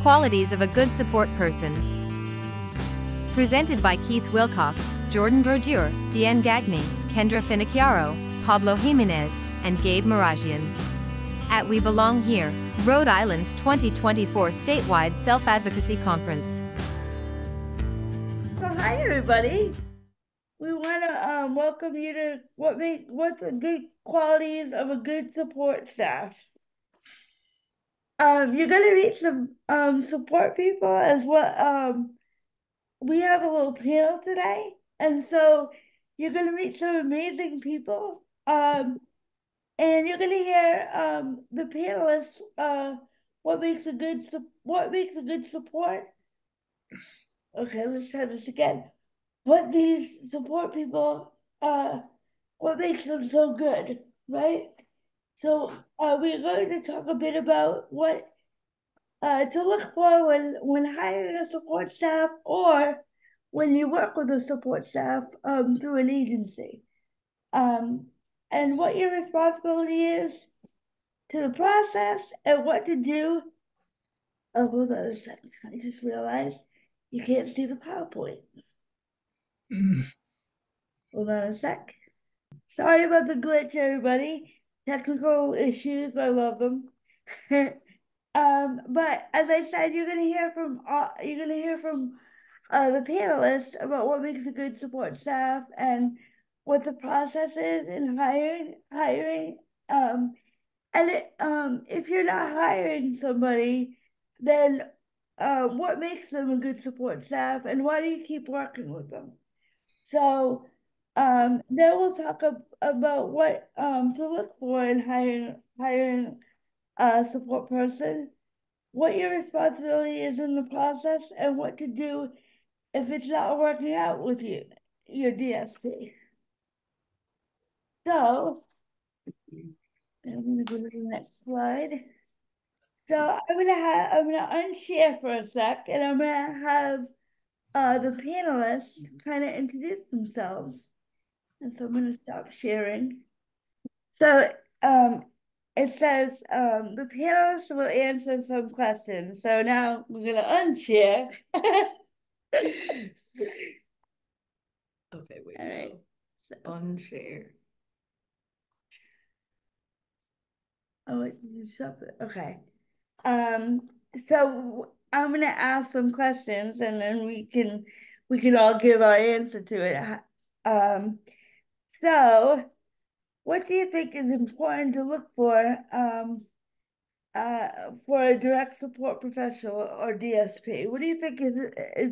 Qualities of a Good Support Person. Presented by Keith Wilcox, Jordan Brodeur, Deanne Gagné, Kendra Finocchiaro, Pablo Jimenez, and Gabe Marajian. At We Belong Here, Rhode Island's 2024 Statewide Self-Advocacy Conference. So hi everybody. We want to welcome you to what's the good qualities of a good support staff. You're gonna meet some support people as well. We have a little panel today, and so you're gonna meet some amazing people. And you're gonna hear the panelists what makes a good support. Okay, let's try this again. What these support people what makes them so good, right? So we're going to talk a bit about what to look for when hiring a support staff or when you work with a support staff through an agency. And what your responsibility is to the process and what to do. Oh, hold on a second. I just realized you can't see the PowerPoint. Hold on a sec. Sorry about the glitch, everybody. Technical issues, I love them. But as I said, you're gonna hear from the panelists about what makes a good support staff and what the process is in hiring. If you're not hiring somebody, then what makes them a good support staff, and why do you keep working with them? So then we'll talk about what to look for in hiring a support person, what your responsibility is in the process, and what to do if it's not working out with your DSP. So I'm gonna go to the next slide. So I'm gonna unshare for a sec, and I'm gonna have the panelists kind of introduce themselves. And so I'm going to stop sharing. So it says the panelists will answer some questions. So now we're going to unshare. Okay, wait. All right. So, unshare. Oh, wait, you something. Okay. So I'm going to ask some questions, and then we can all give our answer to it. So what do you think is important to look for a direct support professional or DSP? What do you think is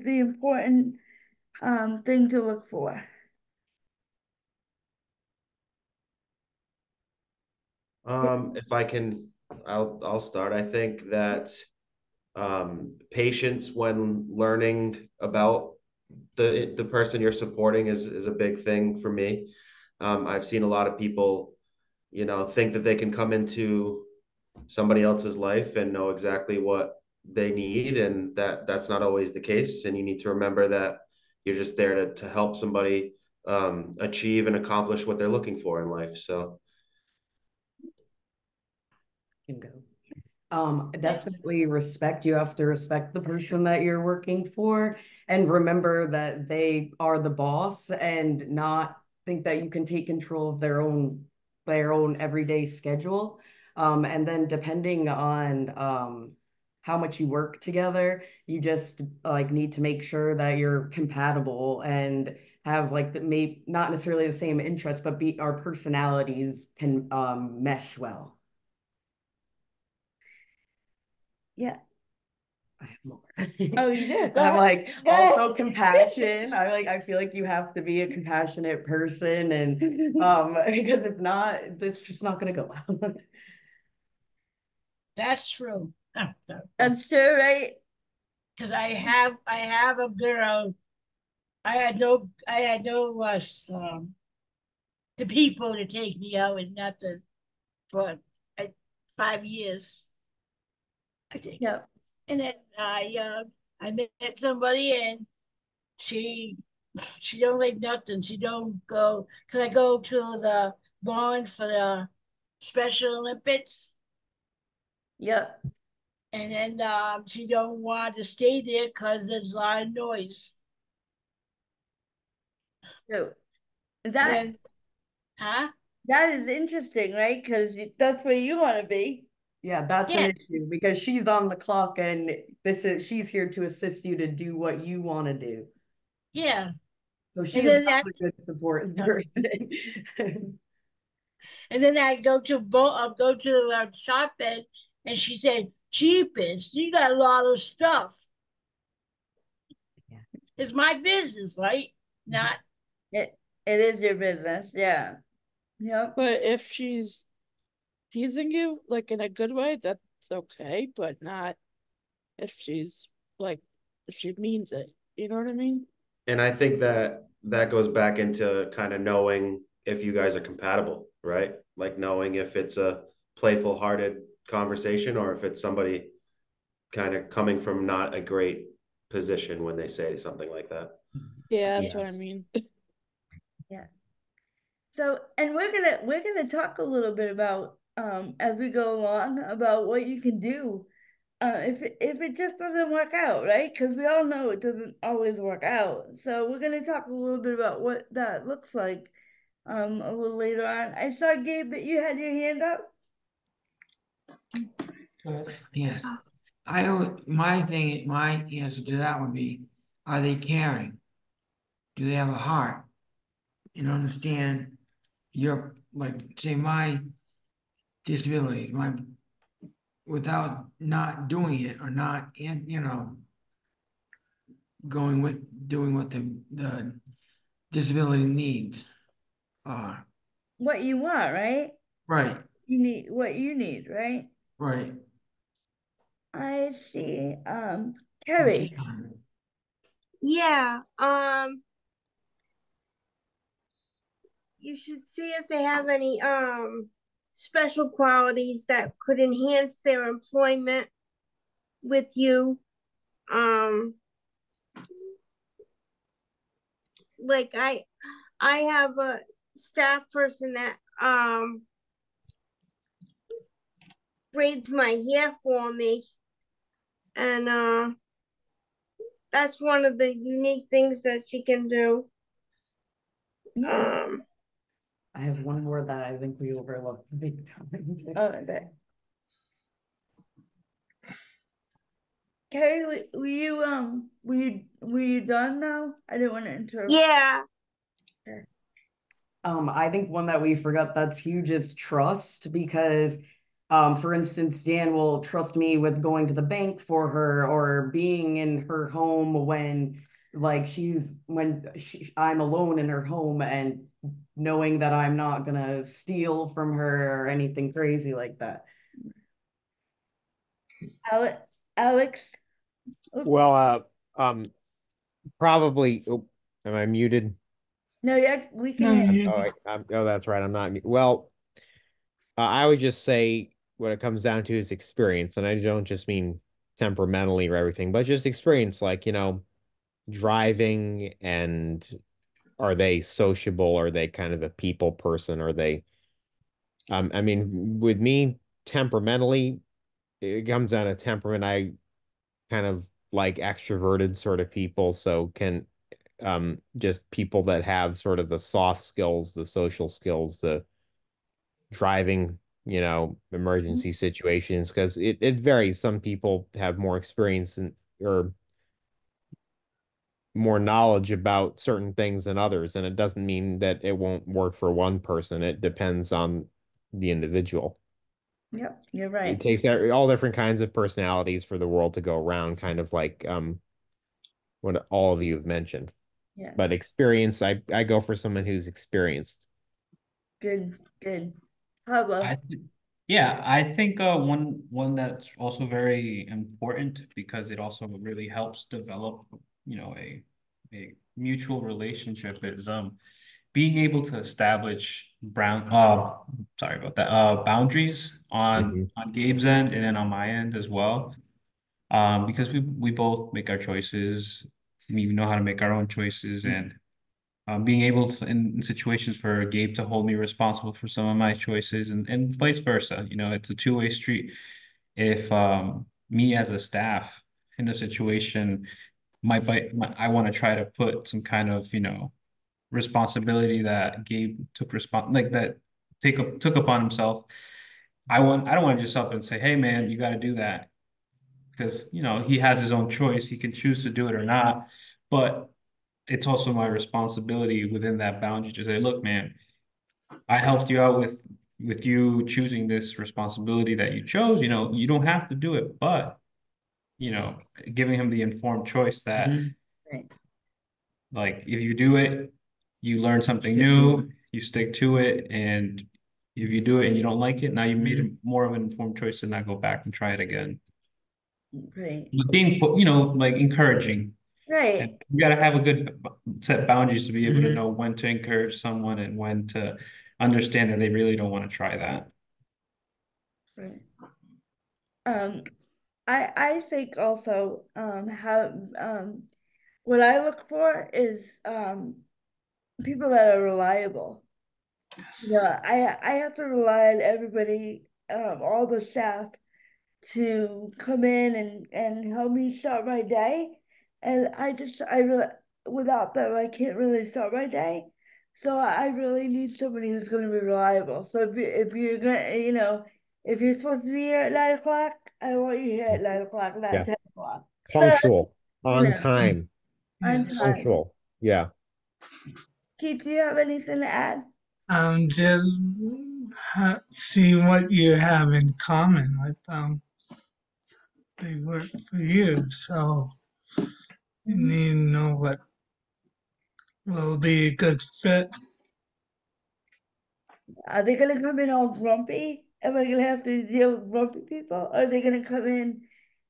the important thing to look for? If I can, I'll start. I think that patience when learning about the person you're supporting is a big thing for me. I've seen a lot of people, think that they can come into somebody else's life and know exactly what they need, and that's not always the case. And you need to remember that you're just there to help somebody achieve and accomplish what they're looking for in life. So Can go. Definitely respect. You have to respect the person that you're working for, and remember that they are the boss, and not think that you can take control of their own everyday schedule. And then depending on how much you work together, you just need to make sure that you're compatible and have not necessarily the same interests, but our personalities can mesh well. Yeah. I have more. Oh, you did. I'm also compassion. I feel like you have to be a compassionate person, and because if not, it's just not gonna go well. That's true. That's true, right? Because I have a girl. I had no the people to take me out, and nothing for 5 years. I think. Yeah. And then I met somebody, and she don't like nothing. She don't go, because I go to the barn for the Special Olympics. Yep. and then she don't want to stay there because there's a lot of noise. So And that then, huh? that is interesting, right? Because that's where you want to be. Yeah, that's Yeah. an issue because she's on the clock and she's here to assist you to do what you want to do. Yeah. So she And is then not that, a good support person. and then I go to the shop and she said, cheapest, you got a lot of stuff. Yeah. It's my business, right? Not. It is your business, yeah. Yep. But if she's teasing you like in a good way, that's okay, but not if she's like if she means it. You know what I mean? And I think that goes back into kind of knowing if you guys are compatible, right? Like knowing if it's a playful hearted conversation or if it's somebody kind of coming from not a great position when they say something like that. Yeah, that's Yeah. what I mean. Yeah. So, and we're gonna talk a little bit about as we go along about what you can do if it just doesn't work out, right? Because we all know it doesn't always work out. So we're gonna talk a little bit about what that looks like a little later on. I saw, Gabe, that you had your hand up. Yes. My answer to that would be, are they caring? Do they have a heart? And understand your, like, say my disability, without not doing it or not, doing what the disability needs are. What you want, right? Right, You need what you need, right? right. I see. Carrie. Yeah, you should see if they have any special qualities that could enhance their employment with you. Like I have a staff person that braids my hair for me, and that's one of the unique things that she can do. Yeah. I have one more that I think we overlooked big time. Oh, okay. Carrie, were you done now? I didn't want to interrupt. Yeah. Okay. I think one that we forgot that's huge is trust because for instance, Dan will trust me with going to the bank for her or being in her home when I'm alone in her home and knowing that I'm not gonna steal from her or anything crazy like that. Alex. Well, probably. Oh, am I muted? No, yeah, we can No, hear. Oh, that's right. I'm not. Well, I would just say what it comes down to is experience, and I don't just mean temperamentally or everything, but just experience, like, driving, and are they sociable? Are they kind of a people person? Are they? I mean, with me, temperamentally, it comes down to temperament. I kind of like extroverted sort of people, so can just people that have sort of the soft skills, the social skills, the driving, emergency situations, because it varies. Some people have more experience or more knowledge about certain things than others, and it doesn't mean that it won't work for one person. It depends on the individual. Yep, you're It right. takes all different kinds of personalities for the world to go around, kind of like what all of you have mentioned. Yeah. But experience, I go for someone who's experienced. Good, good. Pablo. Yeah, I think one that's also very important because it also really helps develop, a mutual relationship is being able to establish sorry about that, boundaries on Gabe's end and then on my end as well. Because we both make our choices, we know how to make our own choices, and being able to, in situations for Gabe to hold me responsible for some of my choices and vice versa. It's a two-way street. If me as a staff in a situation I want to try to put some kind of, responsibility that Gabe took upon himself. I don't want to just up and say, hey man, you got to do that. Because, he has his own choice. He can choose to do it or not. But it's also my responsibility within that boundary to say, look, man, I helped you out with you choosing this responsibility that you chose. You don't have to do it, but giving him the informed choice that Right. like if you do it, you learn something new, you stick to it, and if you do it and you don't like it, now you made more of an informed choice to not go back and try it again. Right. But being, like encouraging. Right. And you got to have a good set boundaries to be able to know when to encourage someone and when to understand that they really don't want to try that. Right. I think also how what I look for is people that are reliable. Yeah, I have to rely on everybody, all the staff to come in and help me start my day. And I really, without them, I can't really start my day. So I really need somebody who's going to be reliable. So if you're gonna, if you're supposed to be here at 9 o'clock, I want you here at 9 o'clock, not Yeah. 10 o'clock. Punctual, on know, time, on time. punctual. Yeah. Keith, do you have anything to add? Just see what you have in common with them. They work for you, so you need to know what will be a good fit. Are they gonna come in all grumpy? Am I gonna have to deal with grumpy people? Or are they gonna come in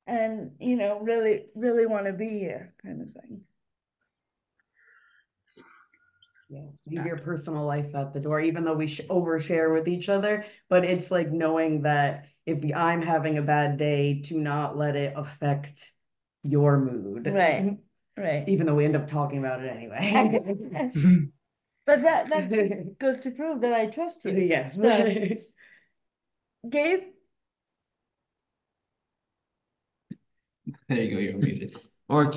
and, really, really want to be here kind of thing? Yeah, leave your personal life at the door, even though we overshare with each other. But it's like knowing that if I'm having a bad day, to not let it affect your mood. Right, right. Even though we end up talking about it anyway. But that goes to prove that I trust you. Yes. So, Gabe? There you go, you're muted. Or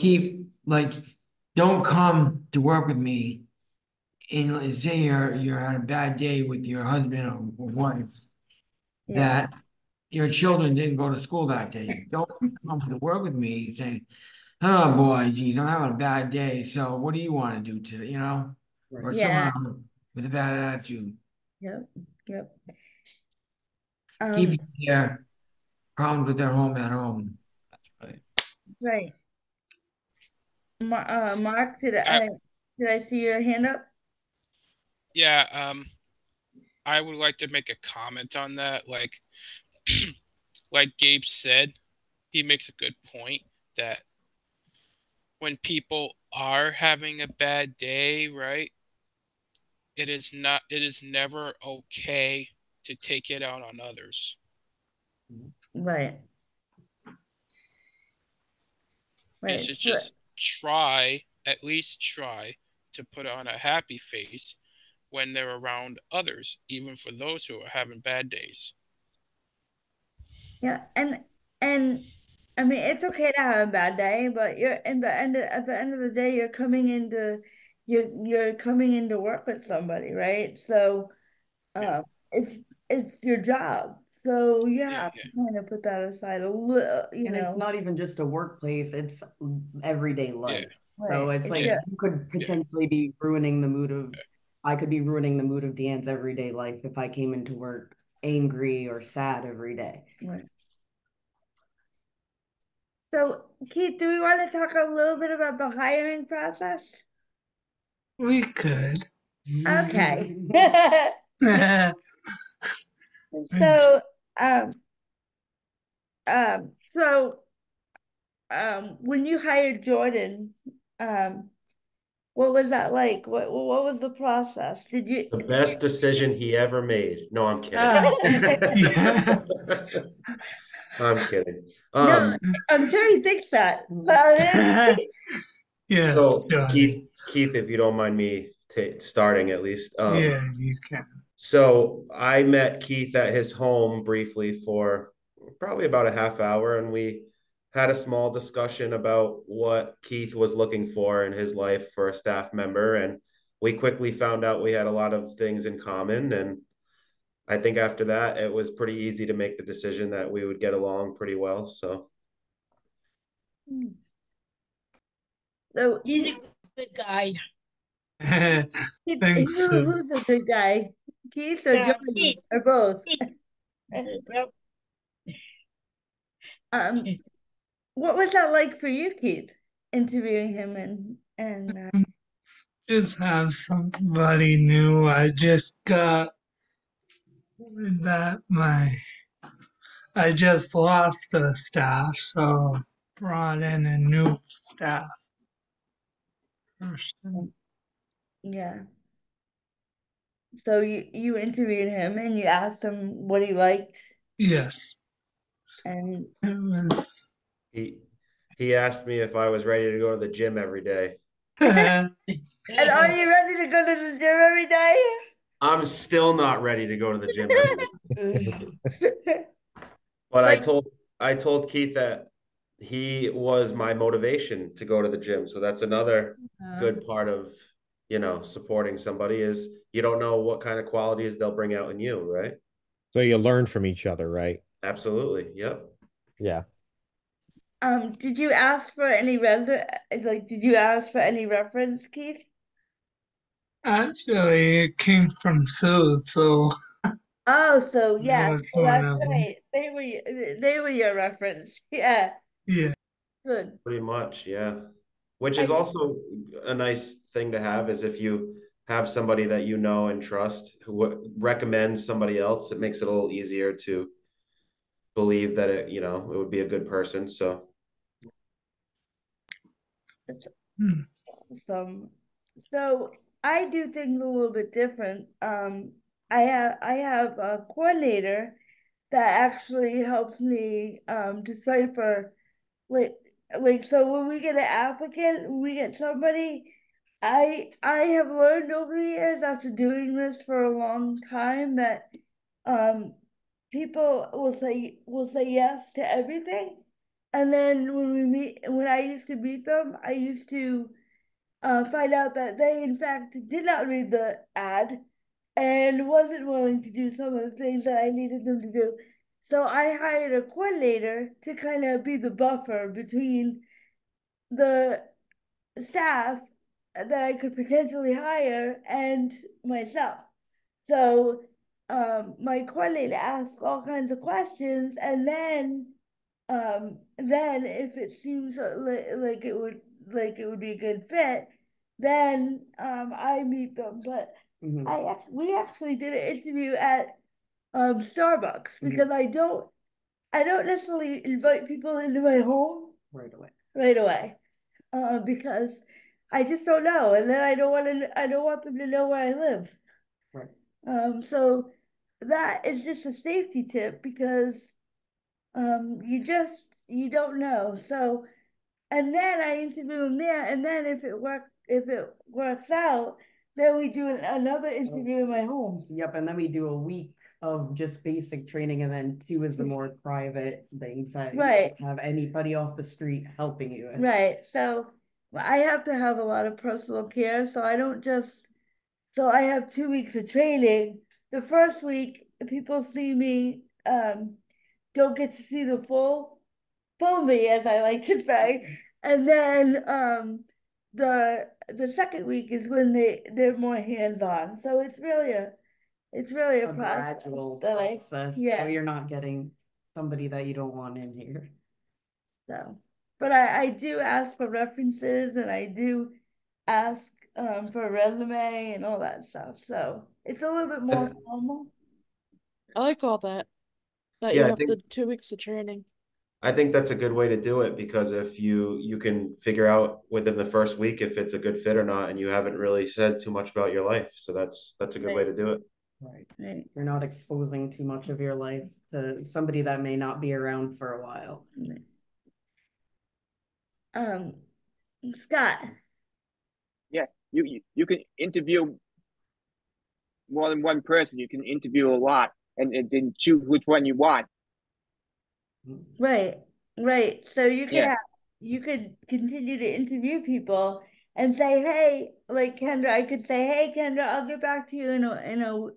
don't come to work with me and say you're on a bad day with your husband or wife, that your children didn't go to school that day. Don't come to work with me saying, oh boy, geez, I'm having a bad day. So what do you want to do today? Or Yeah. someone with a bad attitude. Yep. Keep their problems with their home at home. Right. Mark, did I see your hand up? Yeah, I would like to make a comment on that. Like Gabe said, he makes a good point that when people are having a bad day, right? It is never okay to take it out on others. Right. They should just at least try to put on a happy face when they're around others, even for those who are having bad days. Yeah, and I mean it's okay to have a bad day, but at the end of the day you're coming into work with somebody, right? So it's your job. So you have to kind of put that aside a little, And it's not even just a workplace, it's everyday life. So it's like you could potentially be ruining the mood of I could be ruining the mood of Deanne's everyday life if I came into work angry or sad every day. Right. So, Keith, do we want to talk a little bit about the hiring process? We could. Okay. So, when you hired Jordan, what was that like? What was the process? Did you? The best decision he ever made. No, I'm kidding. I'm kidding. No, I'm sure he thinks that. Yes. So Keith, if you don't mind me starting at least. Yeah, you can. So I met Keith at his home briefly for probably about a half hour, and we had a small discussion about what Keith was looking for in his life for a staff member, and we quickly found out we had a lot of things in common. And I think after that, it was pretty easy to make the decision that we would get along pretty well. So So He's a good guy. Thanks, Sue. who's a good guy? Keith or Jordan Keith. or both? Yep. What was that like for you, Keith? Interviewing him and Just have somebody new. I just got that I just lost a staff, so brought in a new staff person. yeah. So you interviewed him and you asked him what he liked Yes, and it was. he asked me if I was ready to go to the gym every day. and are you ready to go to the gym every day? I'm still not ready to go to the gym every day. But Like, I told Keith that he was my motivation to go to the gym. So that's another good part of, supporting somebody is you don't know what kind of qualities they'll bring out in you, right? So you learn from each other, right? Absolutely. Yep. Yeah. did you ask for any did you ask for any reference, Keith? Actually, it came from Sue, so Oh, so yeah, was so one that's of them. right. They were your reference. Yeah, Yeah. good. Pretty much. Yeah. Which is I also a nice thing to have is if you have somebody that you know and trust who recommends somebody else, it makes it a little easier to believe that it would be a good person. So Hmm. so I do things a little bit different. I have a coordinator that actually helps me decipher like so when we get an applicant, when we get somebody, I have learned over the years after doing this for a long time that um people will say yes to everything. And then when I used to meet them, I used to find out that they in fact did not read the ad and wasn't willing to do some of the things that I needed them to do. So I hired a coordinator to kind of be the buffer between the staff that I could potentially hire and myself. So my coordinator asks all kinds of questions, and then if it seems like it would be a good fit, then I meet them. But we actually did an interview at Starbucks because I don't necessarily invite people into my home right away because I just don't know, and then I don't want them to know where I live. Right. So that is just a safety tip because you don't know. So and then I interview them there, and then if it works out, then we do another interview in my home. Yep, and then we do a week of just basic training, and then 2 is the more private things that you Right. don't have anybody off the street helping you with. Right. So I have to have a lot of personal care, so I don't just so I have 2 weeks of training. The first week, people see me, don't get to see the full me, as I like to say. And then the second week is when they're more hands-on. So it's really a process gradual that process, yeah. so you're not getting somebody that you don't want in here. So, but I do ask for references and I do ask for a resume and all that stuff. So it's a little bit more formal. I like all that. That Yeah, you I have think the 2 weeks of training. I think that's a good way to do it because if you can figure out within the first week if it's a good fit or not, and you haven't really said too much about your life, so that's a good way to do it. Right. Right. You're not exposing too much of your life to somebody that may not be around for a while. Right. Scott. Yeah, you can interview more than one person. You can interview a lot and then choose which one you want. Right. Right. So Yeah. you could continue to interview people and say, hey, like Kendra, I could say, hey, Kendra, I'll get back to you in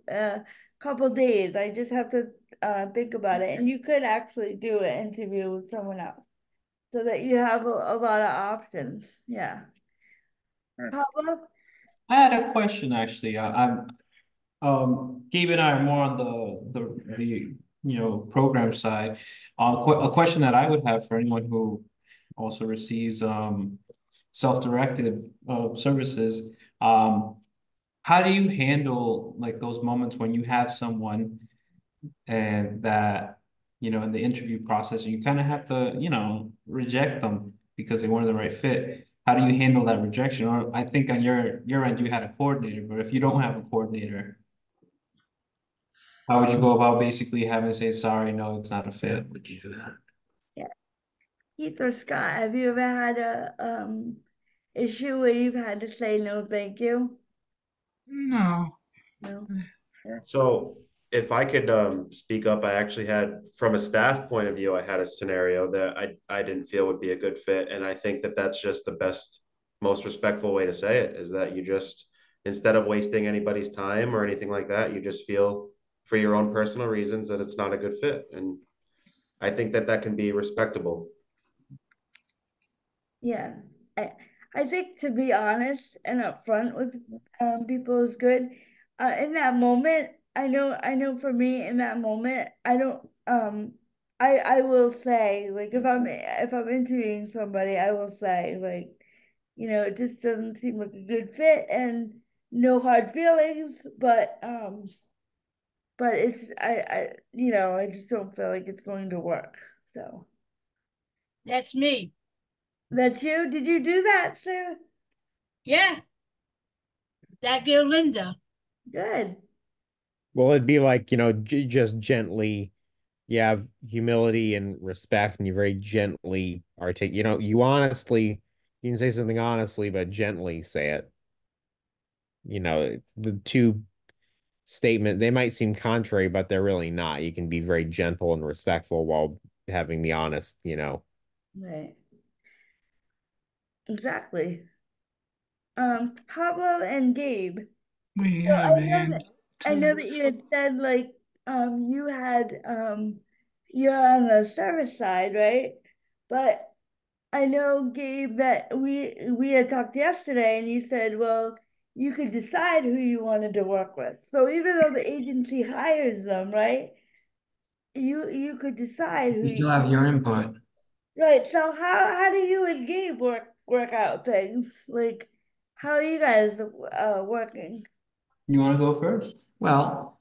a couple days. I just have to think about it. And you could actually do an interview with someone else so that you have a lot of options. Yeah. Pablo? I had a question actually. Gabe and I are more on the program side. A question that I would have for anyone who also receives self-directed services. How do you handle like those moments when you have someone and that in the interview process you kind of have to reject them because they weren't the right fit? How do you handle that rejection? Or I think on your end you had a coordinator, but if you don't have a coordinator, how would you go about basically having to say, sorry, no, it's not a fit? Would you do that? Yeah. Keith or Scott, have you ever had a issue where you've had to say no, thank you? No. No. So if I could speak up, I actually had, from a staff point of view, I had a scenario that I didn't feel would be a good fit. And I think that that's just the best, most respectful way to say it, is that you just, instead of wasting anybody's time or anything like that, you just feel for your own personal reasons that it's not a good fit. And I think that that can be respectable. Yeah, I think to be honest and upfront with people is good. In that moment, I know for me in that moment, I don't I will say, like, if I'm interviewing somebody, I will say, like, it just doesn't seem like a good fit, and no hard feelings, but it's I just don't feel like it's going to work. So That's me. that's you. Did you do that, Sue? Yeah. That girl Linda. Good. Well, it'd be like, just gently, you have humility and respect, and you very gently articulate, you can say something honestly, but gently say it. The two they might seem contrary, but they're really not. You can be very gentle and respectful while having the honest. Right. Exactly. Pablo and Gabe. We So have a hand I know that too. you had said, like, you're on the service side, right? But I know, Gabe, that we had talked yesterday, and you said, well, you could decide who you wanted to work with. So even though the agency hires them, right? You could decide who You still have your input. Right. So how do you and Gabe work out things? Like, how are you guys working? You want to go first? Well,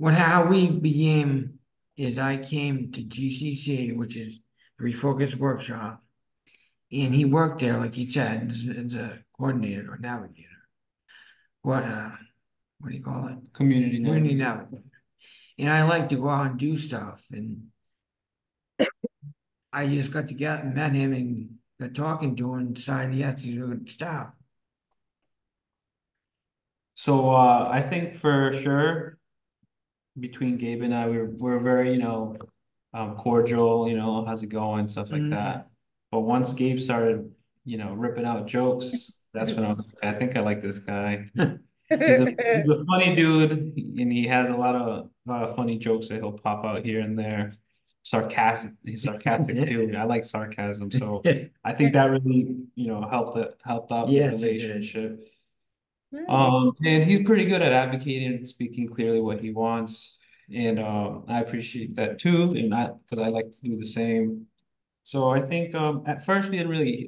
how we began is I came to GCC, which is the Refocus Workshop, and he worked there, like he said, as a coordinator or navigator. What do you call it? Community navigator. And I like to go out and do stuff, and I just got together, met him, and got talking to him, and decided yes, he's a good staff. So I think for sure between Gabe and I, we're very, cordial, how's it going, stuff like that. But once Gabe started, ripping out jokes, that's when I was like, I think I like this guy. He's a funny dude, and he has a lot of funny jokes that he'll pop out here and there. He's sarcastic too. I like sarcasm, so I think that really, helped out the Yes, it did. relationship. And he's pretty good at advocating and speaking clearly what he wants. And I appreciate that too. And because I like to do the same. So I think at first I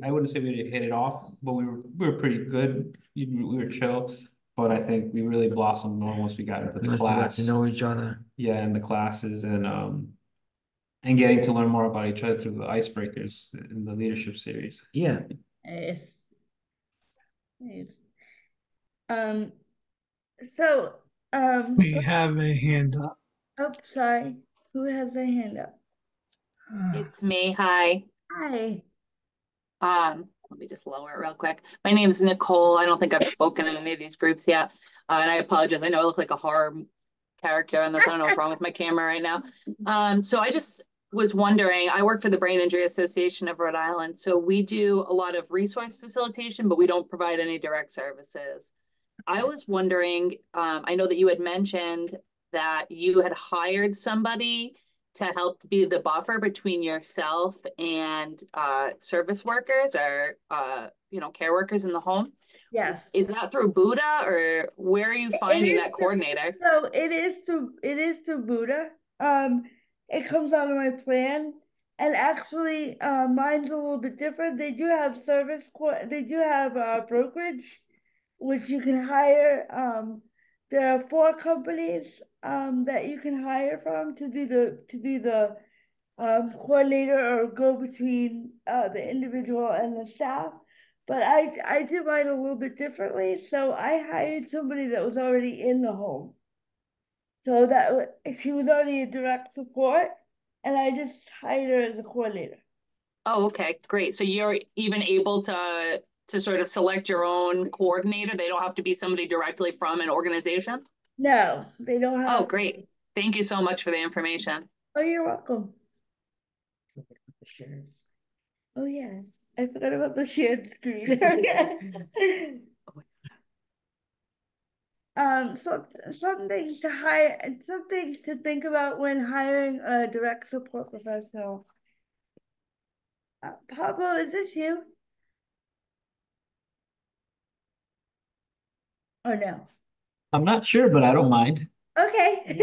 wouldn't say we didn't hit it off, but we were pretty good. We were chill. But I think we really blossomed more once we got into the Once we got class. to know each other. Yeah, in the classes and getting to learn more about each other through the icebreakers in the leadership series. Yeah. Nice. Nice. So, We have a hand up. oh, sorry. Who has their hand up? It's me. Hi. Hi. Let me just lower it real quick. My name is Nicole. I don't think I've spoken in any of these groups yet. And I apologize. I know I look like a horror character on this. I don't know what's wrong with my camera right now. So I just was wondering, I work for the Brain Injury Association of Rhode Island, so we do a lot of resource facilitation, but we don't provide any direct services. I was wondering, I know that you had mentioned that you had hired somebody to help be the buffer between yourself and service workers or care workers in the home. Yes. Is that through Buddha, or where are you finding that coordinator? So it is through Buddha. It comes out of my plan, and actually, mine's a little bit different. They do have brokerage, which you can hire. There are 4 companies that you can hire from to be the coordinator or go between the individual and the staff. But I did mine a little bit differently. So I hired somebody that was already in the home. So she was already a direct support, and I just hired her as a coordinator. Oh, okay, great. So you're even able to sort of select your own coordinator. They don't have to be somebody directly from an organization? No, they don't have. Oh, great. Thank you so much for the information. Oh, you're welcome. Oh yeah, I forgot about the shared screen. Some things to hire and some things to think about when hiring a direct support professional. Pablo, is this you? Or no? I'm not sure, but I don't mind. Okay.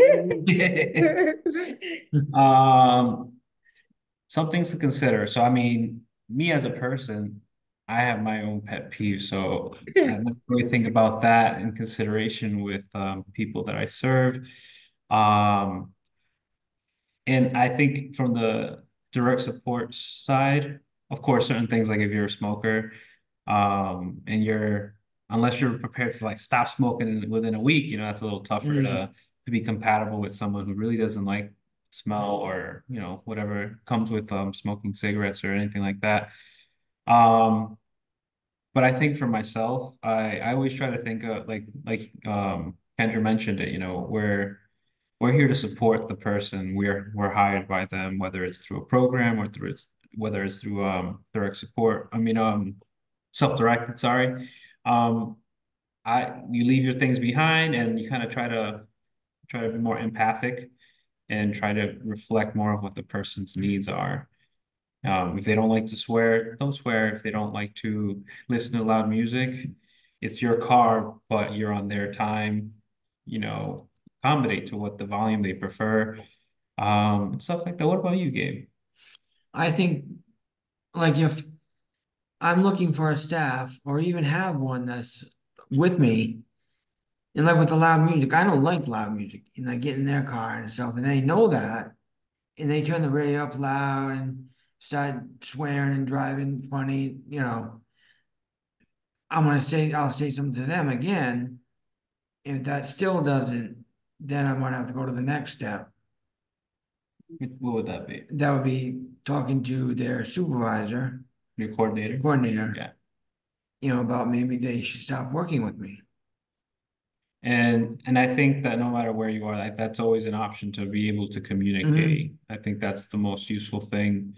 Some things to consider. So, I mean, me as a person, I have my own pet peeve. So I don't really think about that in consideration with people that I serve. Um, and I think from the direct support side, of course, certain things like if you're a smoker, and unless you're prepared to like stop smoking within a week, that's a little tougher to be compatible with someone who really doesn't like smell or whatever comes with smoking cigarettes or anything like that. But I think for myself, I always try to think of like Kendra mentioned it, we're here to support the person. We're hired by them, whether it's through a program or whether it's through direct support. I mean self-directed, sorry. You leave your things behind and you kind of try to be more empathic and try to reflect more of what the person's needs are. If they don't like to swear, don't swear. If they don't like to listen to loud music, it's your car, but you're on their time, accommodate to what the volume they prefer, and stuff like that. What about you, Gabe? I think, like, if I'm looking for a staff or even have one that's with me, and like with the loud music, I don't like loud music, and I get in their car and stuff, and they know that, and they turn the radio up loud and start swearing and driving funny, I'll say something to them again. If that still doesn't, then I might have to go to the next step. What would that be? That would be talking to their supervisor. Your coordinator? Yeah. About maybe they should stop working with me. And I think that no matter where you are, that's always an option to be able to communicate. I think that's the most useful thing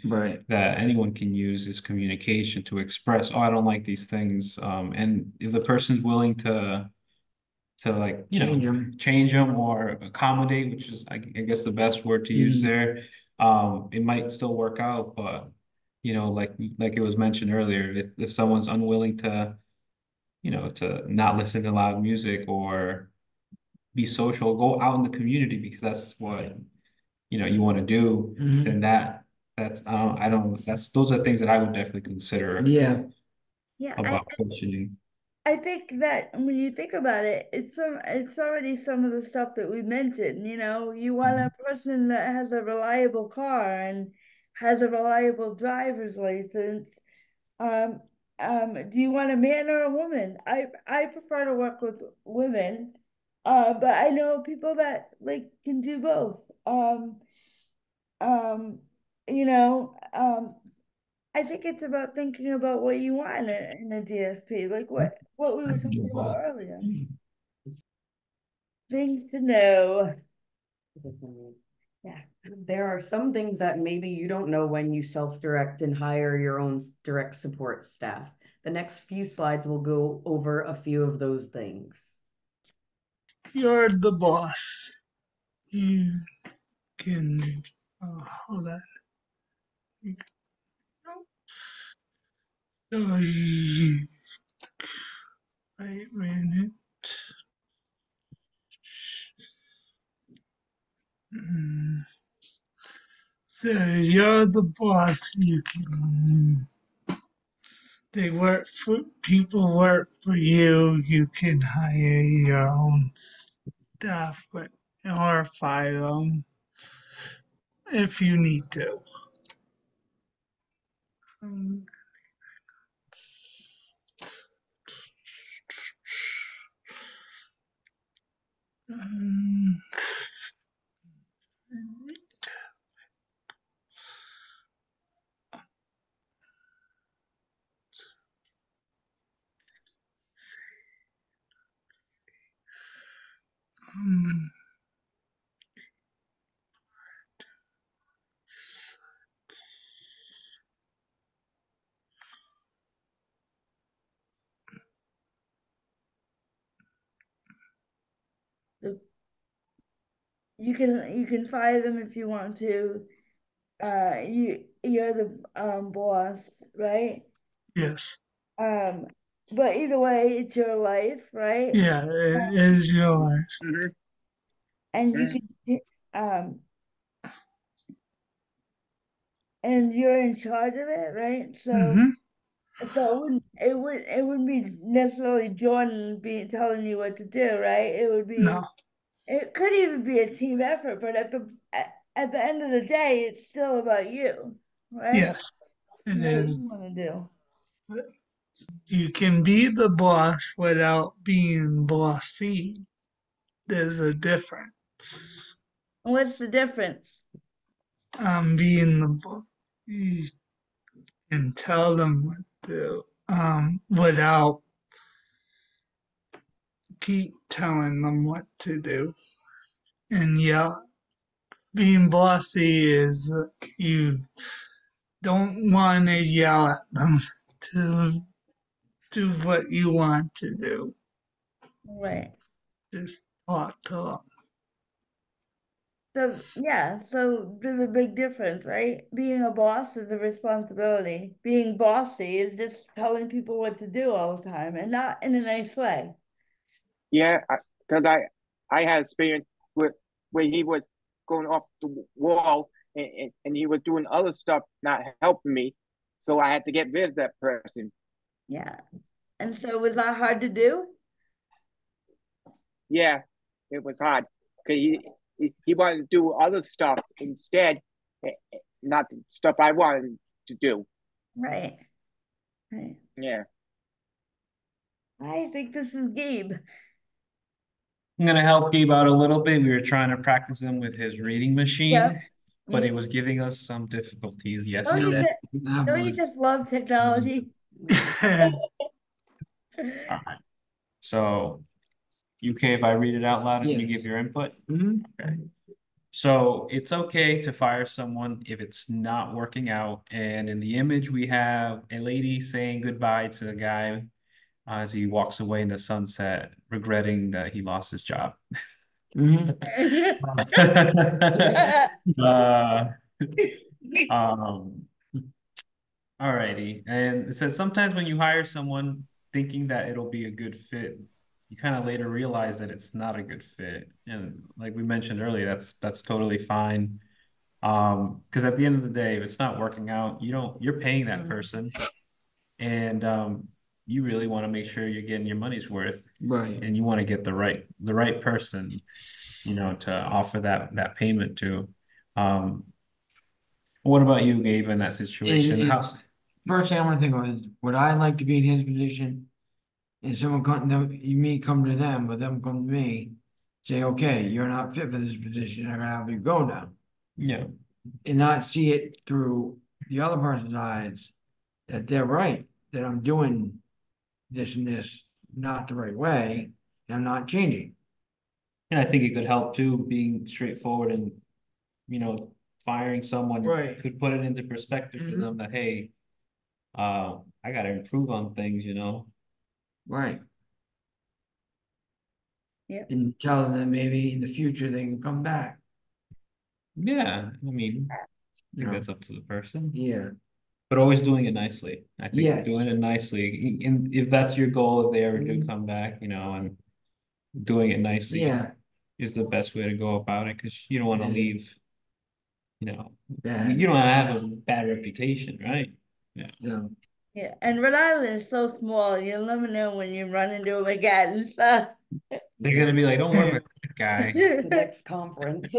that anyone can use is communication to express, oh, I don't like these things. And if the person's willing to like, change them or accommodate, which is, I guess the best word to use there, it might still work out, but like it was mentioned earlier, if someone's unwilling to not listen to loud music or be social, go out in the community because that's what you want to do, then that's those are things that I would definitely consider about questioning. I think that when you think about it, it's already some of the stuff that we mentioned. You want a person that has a reliable car and has a reliable driver's license. Do you want a man or a woman? I prefer to work with women, but I know people that can do both. You know, I think it's about thinking about what you want in a DSP, like what we were talking about earlier. Things to know. Yeah. There are some things that maybe you don't know when you self-direct and hire your own direct support staff. The next few slides will go over a few of those things. You're the boss. You can, hold on. So you, wait a minute. So you're the boss. You can. People work for you. You can hire your own staff, or fire them if you need to. Um, um, um, You can fire them if you want to. You're the boss, right? yes. But either way, it's your life, right? Yeah, it is your life. And you can and you're in charge of it, right? So it wouldn't be necessarily Jordan being telling you what to do, right? It would be No. It could even be a team effort, but at the end of the day, it's still about you, right? Yes, it What is. you want to do. You can be the boss without being bossy. There's a difference. What's the difference? Being the boss, you can tell them what to, without keep telling them what to do. And yeah, being bossy is you don't want to yell at them to do what you want to do. Right. Just talk to them. So yeah, so there's a big difference, right? Being a boss is a responsibility. Being bossy is just telling people what to do all the time, and not in a nice way. Yeah, because I had experience with where he was going off the wall and he was doing other stuff, not helping me. So I had to get rid of that person. Yeah. And so was that hard to do? Yeah, it was hard because he wanted to do other stuff instead, not the stuff I wanted to do. Right. Right. Yeah. I think this is Gabe. I'm gonna help Gabe out a little bit. We were trying to practice him with his reading machine, but it was giving us some difficulties yesterday. Don't you just love technology? All right. So, you okay if I read it out loud and you give your input? Okay. So it's okay to fire someone if it's not working out. And in the image, we have a lady saying goodbye to a guy as he walks away in the sunset, regretting that he lost his job. Um, Alrighty. And it says sometimes when you hire someone thinking that it'll be a good fit, you kind of later realize that it's not a good fit. And like we mentioned earlier, that's totally fine. Because at the end of the day, if it's not working out, you're paying that person, and you really want to make sure you're getting your money's worth. Right. And you want to get the right person, to offer that payment to. What about you, Gabe, in that situation? First thing I want to think of is, would I like to be in his position? And someone me come to them, but them come to me, say, okay, you're not fit for this position, I'm gonna have you go now. Yeah. And not see it through the other person's eyes, that they're right, that I'm doing this and this not the right way, and I'm not changing. And I think it could help too, being straightforward and, you know, firing someone Right. could put it into perspective for them that, hey, I gotta improve on things, you know. Right. Yep. And tell them that maybe in the future they can come back. Yeah, I mean, I think Yeah. that's up to the person. Yeah. But always doing it nicely. I think Yes. doing it nicely, and if that's your goal, if they ever do Mhm. come back, you know, and doing it nicely Yeah. is the best way to go about it, because you don't want to Yeah. leave, you know, Bad. you don't want to have a bad reputation, right? Yeah. Yeah. Yeah, and Rhode Island is so small, you'll never know when you run into them again, so. They're gonna be like, don't worry about that guy. The next conference.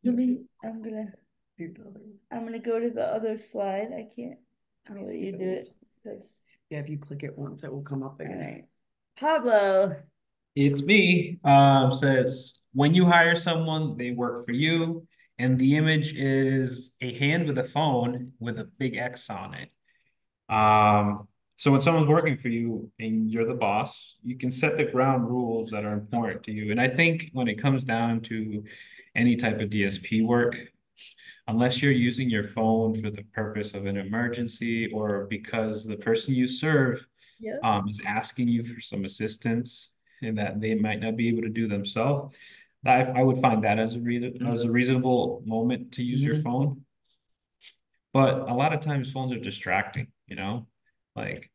Let me, I'm gonna go to the other slide, I can't really you do it, because, Yeah, if you click it once, it will come up all again. right. Pablo, It's me. Says when you hire someone, they work for you, and the image is a hand with a phone with a big X on it. So when someone's working for you and you're the boss, you can set the ground rules that are important to you. And I think when it comes down to any type of DSP work, unless you're using your phone for the purpose of an emergency or because the person you serve yeah, is asking you for some assistance and that they might not be able to do themselves, I would find that as a reasonable moment to use your phone. But a lot of times phones are distracting, you know, like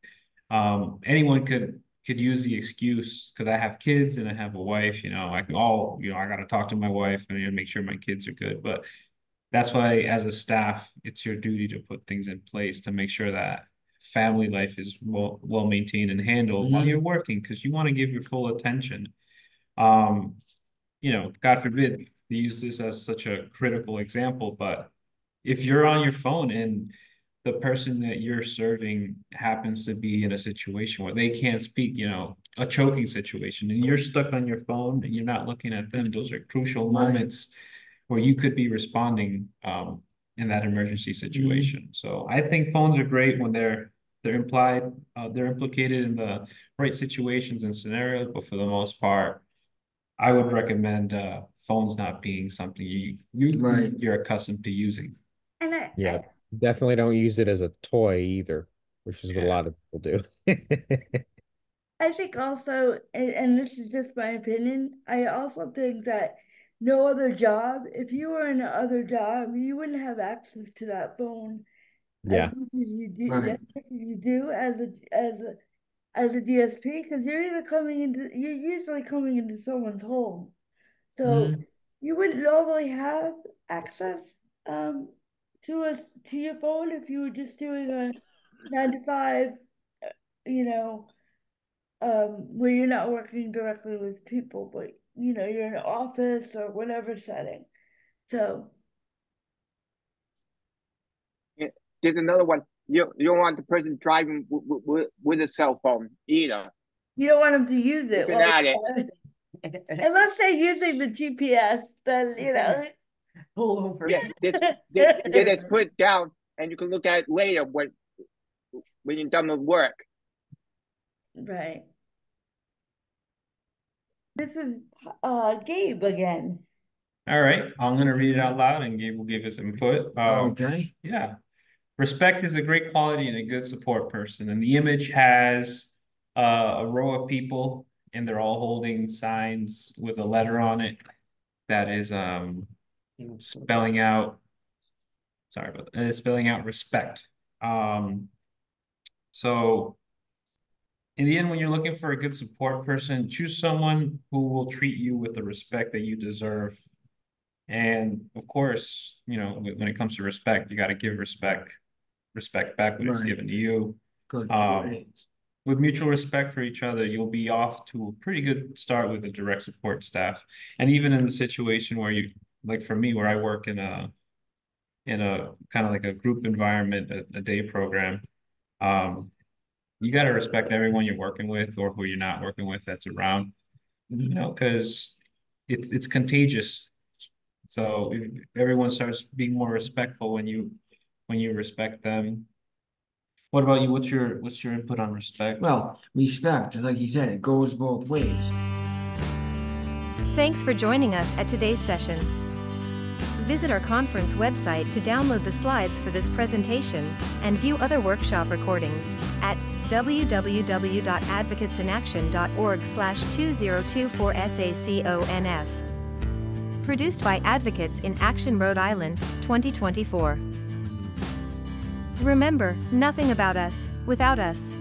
anyone could use the excuse because I have kids and I have a wife, you know, like, oh, you know, I got to talk to my wife and make sure my kids are good. But that's why as a staff, it's your duty to put things in place to make sure that family life is well maintained and handled while you're working, because you want to give your full attention. You know, God forbid to use this as such a critical example, but if you're on your phone and the person that you're serving happens to be in a situation where they can't speak, you know, a choking situation, and you're stuck on your phone and you're not looking at them, those are crucial moments where you could be responding in that emergency situation. So I think phones are great when they're implicated in the right situations and scenarios, but for the most part, I would recommend phones not being something you're accustomed to using. and Yeah, definitely don't use it as a toy either, which is what a lot of people do. I think also, and this is just my opinion, I also think that no other job, if you were in another job, you wouldn't have access to that phone as Yeah. much as you do, Right. as much as you do as a DSP, because you're usually coming into someone's home. So you wouldn't normally have access to your phone if you were just doing a 9 to 5, you know, where you're not working directly with people, but you know, you're in an office or whatever setting. So Yeah, there's another one. You don't want the person driving with a cell phone either. you don't want them to use it. Looking at it. Unless they're using the GPS, then you know. Pull over. Yeah, they just put it down and you can look at it later when you're done with work. Right. This is Gabe again. All right, I'm gonna read it out loud and Gabe will give his input. Okay. Yeah. Respect is a great quality and a good support person. And the image has a row of people and they're all holding signs with a letter on it that is spelling out, sorry about that, spelling out respect. So in the end, when you're looking for a good support person, choose someone who will treat you with the respect that you deserve. And of course, you know, when it comes to respect, you got to give respect back when it's Right. given to you. Good. With mutual respect for each other, you'll be off to a pretty good start with the direct support staff. And even in the situation where you, like for me, where I work in a kind of like a group environment, a day program, you got to respect everyone you're working with or who you're not working with that's around, you know, because it's contagious. So if everyone starts being more respectful when you respect them. What about you? What's your input on respect? Well, respect, like you said, it goes both ways. Thanks for joining us at today's session. Visit our conference website to download the slides for this presentation and view other workshop recordings at www.advocatesinaction.org/2024SACONF. Produced by Advocates in Action Rhode Island, 2024. Remember, nothing about us without us.